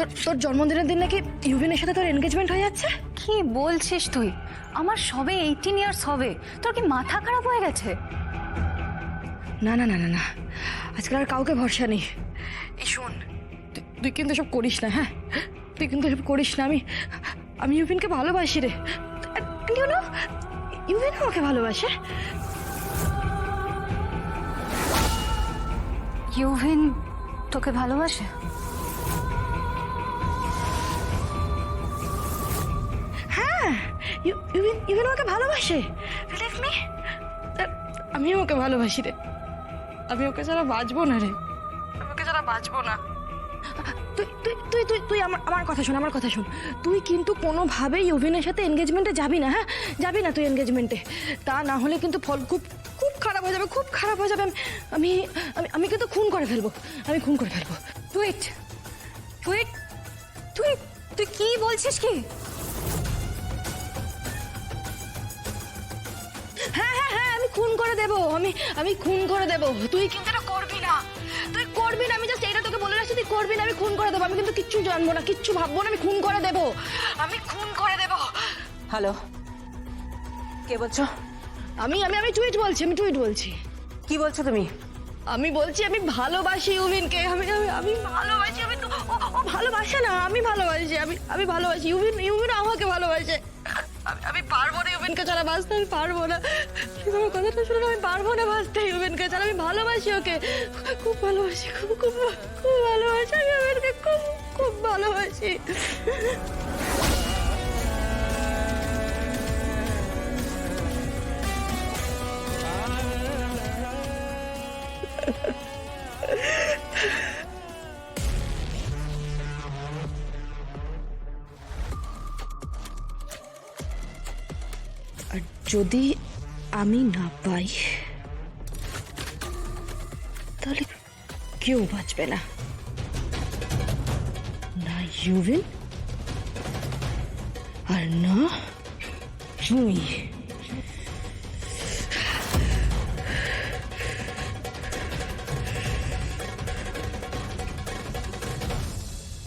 তোর তোর জন্মদিনের দিন নাকি ইউভিনের সাথে তোর এনগেজমেন্ট হয়ে যাচ্ছে। কি বলছিস তুই? আমার সবে 18 ইয়ার্স হবে। তোর কি মাথা খারাপ হয়ে গেছে? না না না না না, আজকাল আর কাউকে ভরসা নেই। এই শোন, তুই কিন্তু এসব করিস না। হ্যাঁ, তুই কিন্তু এসব করিস না। আমি ইউভিনকে ভালোবাসি রে। ইউভিন আমাকে ভালোবাসে। ইউভিন তোকে ভালোবাসে? হ্যাঁ, ইউভিন আমাকে ভালোবাসে। বিলিভ মি, আমি ওকে ভালোবাসি রে। আমি ওকে ছাড়া বাঁচবো না রে, আমি ওকে ছাড়া বাঁচবো না। তুই তুই তুই তুই তুই আমার কথা শোন, আমার কথা শোন। তুই কিন্তু কোনোভাবেই ইউভিনের সাথে এনগেজমেন্টে যাবি না। হ্যাঁ, যাবি না তুই এনগেজমেন্টে। তা না হলে কিন্তু ফল খুব খুব খারাপ হয়ে যাবে, খুব খারাপ হয়ে যাবে। আমি আমি আমি কিন্তু খুন করে ফেলবো, আমি খুন করে ফেলবো। টুইট টুইট তুই তুই কি বলছিস কি? হ্যাঁ হ্যাঁ হ্যাঁ, আমি খুন করে দেবো, আমি খুন করে দেবো। তুই কিন্তু এটা করবি না, তুই করবি না। আমি জাস্ট এটা তোকে বলে রাখছি, তুই করবি না। আমি খুন করে দেবো। আমি কিন্তু কিচ্ছু জানবো না, কিচ্ছু ভাববো না। আমি খুন করে দেবো, আমি খুন করে দেবো। হ্যালো, কে বলছো? আমি আমি আমি টুইট বলছি, আমি টুইট বলছি। কি বলছো তুমি? আমি বলছি আমি ভালোবাসি ইউভিনকে। আমি আমি আমি ভালোবাসি। আমি তো ও ভালোবাসে না, আমি ভালোবাসি। আমি ভালোবাসি ইউভিন আমাকে ভালোবাসে। আমি পারবো না ইউভিনকে ছাড়া বাঁচতে, আমি পারবো না। আমার কথাটা শুনে আমি পারবো না বাঁচতে ইউভিনকে ছাড়া। আমি ভালোবাসি ওকে, খুব ভালোবাসি, খুব খুব খুব ভালোবাসি। আমি ইউভিনকে খুব খুব ভালোবাসি। আর যদি আমি না পাই তাহলে কেউ বাঁচবে না, না ইউভিন আর না জুঁই।